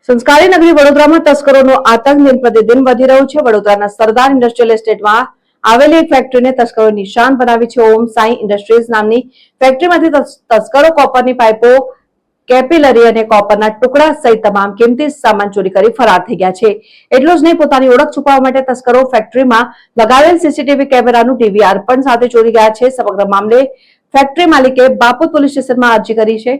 સંસ્કારી નગરી વડોદરામાં તસ્કરોનો આતંક દિન પ્રતિદિન વધી રહ્યો છે। વડોદરાના સરદાર ઇન્ડસ્ટ્રીયલ એસ્ટેટમાં આવેલી એક ફેક્ટરીને તસ્કરોએ નિશાન બનાવી છે। ઓમ સાઈ ઇન્ડસ્ટ્રીઝ નામની ફેક્ટરીમાંથી તસ્કરો કોપરની પાઇપો, કેપિલરી અને કોપરના ટુકડા સહિત તમામ કિંમતી સામાન ચોરી કરી ફરાર થઈ ગયા છે। એટલું જ નહીં, પોતાની ઓળખ છુપાવવા માટે તસ્કરો ફેક્ટરીમાં લગાવેલ સીસીટીવી કેમેરાનું ડીવીઆર પણ સાથે ચોરી ગયા છે। સમગ્ર મામલે ફેક્ટરી માલિકે બાપોદ પોલીસ સ્ટેશનમાં અરજી કરી છે।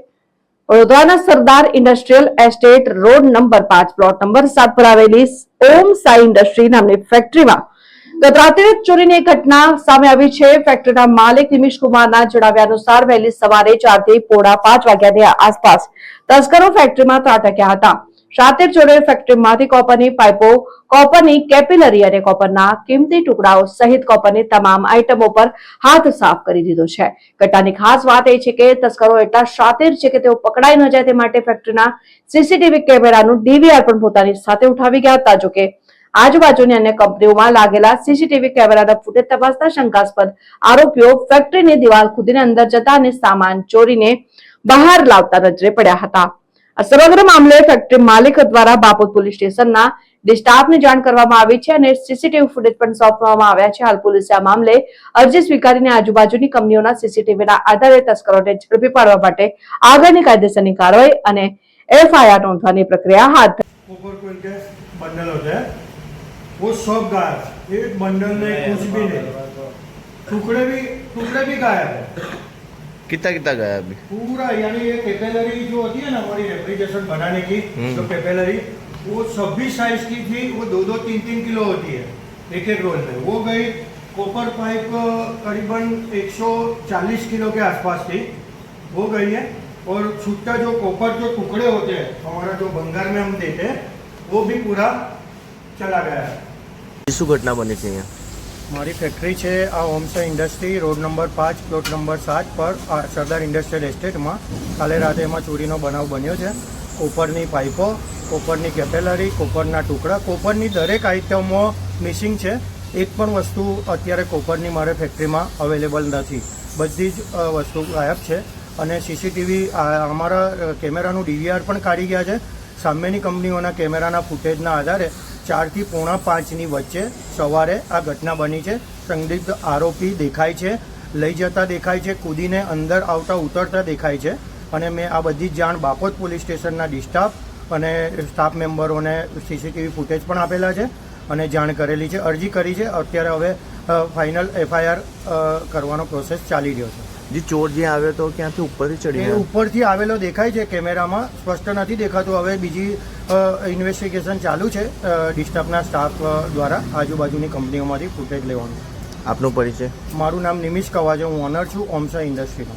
વડોદરાના સરદાર industrial estate road number 5 plot number 7 પર આવેલી ઓમ સાઈ ઇન્ડસ્ટ્રી નામની ફેક્ટરીમાં ગત રાત્રે ચોરીની એક ઘટના સામે આવી છે। ફેક્ટરીના માલિક નિમિષ કુમારના જણાવ્યા અનુસાર વહેલી સવારે 4 થી પોણા 5 વાગ્યાની આસપાસ તસ્કરો ફેક્ટરીમાં ત્રાટક્યા હતા। શાतिर ચોરોએ ફેક્ટરીમાંથી કોપરની પાઇપો, કોપરની કેપિલરી અને કોપરના કિંમતી ટુકડાઓ સહિત કોપરની તમામ આઇટમો પર હાથ સાફ કરી દીધો છે। ઘટનાની ખાસ વાત એ છે કે તસ્કરો એટલા શાतिर છે કે તેઓ પકડાઈ ન જાય તે માટે ફેક્ટરીના સીસીટીવી કેમેરાનું ડીવીઆર પણ પોતાની સાથે ઉઠાવી ગયા હતા। જોકે આજુબાજુની અન્ય કંપનીઓમાં લાગેલા સીસીટીવી કેમેરાના ફૂટેજ તપાસતા શંકાસ્પદ આરોપીઓ ફેક્ટરીની દિવાલ કૂદીને અંદર જતા અને સામાન ચોરીને બહાર લાવતા નજરે પડ્યા હતા। આ સમગ્ર મામલે ફેક્ટરી માલિક દ્વારા બાપોદ પોલીસ સ્ટેશનના સ્ટાફને જાણ કરવામાં આવી છે અને સીસીટીવી ફૂટેજ પણ સોંપવામાં આવ્યા છે। હાલ પોલીસે આ મામલે અરજી સ્વીકારીને આજુબાજુની કંપનીઓના સીસીટીવીના આધારે તસ્કરોને ઝડપી પાડવા માટે આગળની કાયદેસરની કાર્યવાહી અને एफआईआर नोंदवानी प्रक्रिया हाथ ऊपर कोई के बंडल होते हैं वो सब गायब, एक बंडल नहीं, कुछ भी नहीं, टुकड़े भी गायब है। कितना कितना गया अभी पूरा, यानी ये कैपेलरी जो होती है ना हमारी रेफ्रिजरेशन बनाने की, तो कैपेलरी वो 26 साइज की थी, वो 2-2, 3-3 किलो होती है एक एक रोल में, वो गई। कॉपर पाइप करीबन 140 किलो के आसपास थी, वो गई है। और छुट्टा जो कॉपर जो टुकड़े होते हैं हमारा जो भंगार में हम देते हैं वो भी पूरा चला गया है। શું ઘટના બની છે અહીંયા? हमारी फैक्ट्री है आ Om Sai industry road number 5 plot number 7 पर सरदार इंडस्ट्रियल एस्टेट में काले राते में चोरीनो बनाव बन्यो है। कोपरनी पाइपो, कोपरनी केपेलरी, कोपरना टुकड़ा, कोपरनी दरेक आइटमो मिसिंग है। एक पण वस्तु अत्यारे कोपरनी मारे फैक्ट्री में अवेलेबल नहीं, बधी ज वस्तु गायब है। અને સીસીટીવી અમારા કેમેરાનું ડીવીઆર પણ કાઢી ગયા છે। સામેની કંપનીઓના કેમેરાના ફૂટેજના આધારે 4 થી પોણા 5ની વચ્ચે સવારે આ ઘટના બની છે। સંદિગ્ધ આરોપી દેખાય છે, લઈ જતા દેખાય છે, કૂદીને અંદર આવતા ઉતરતા દેખાય છે। અને મેં આ બધી જ જાણ બાપોદ પોલીસ સ્ટેશનના સ્ટાફ અને સ્ટાફ મેમ્બરોને સીસીટીવી ફૂટેજ પણ આપેલા છે અને જાણ કરેલી છે, અરજી કરી છે। અત્યારે હવે ફાઇનલ એફઆઈઆર કરવાનો પ્રોસેસ ચાલી રહ્યો છે। જે ચોર જે આવ્યો તો ક્યાંથી ઉપરથી ચડી એ ઉપરથી આવેલો દેખાય છે, કેમેરામાં સ્પષ્ટ નથી દેખાતું। હવે બીજી ઇન્વેસ્ટિગેશન ચાલુ છે ડિસ્ટર્બના સ્ટાફ દ્વારા આજુબાજુની કંપનીઓમાંથી ફૂટેજ લેવાનું। આપનો પરિચય? મારું નામ નિમિષ કવાજે, હું ઓનર છું ઓમ સાઈ ઇન્ડસ્ટ્રીનો।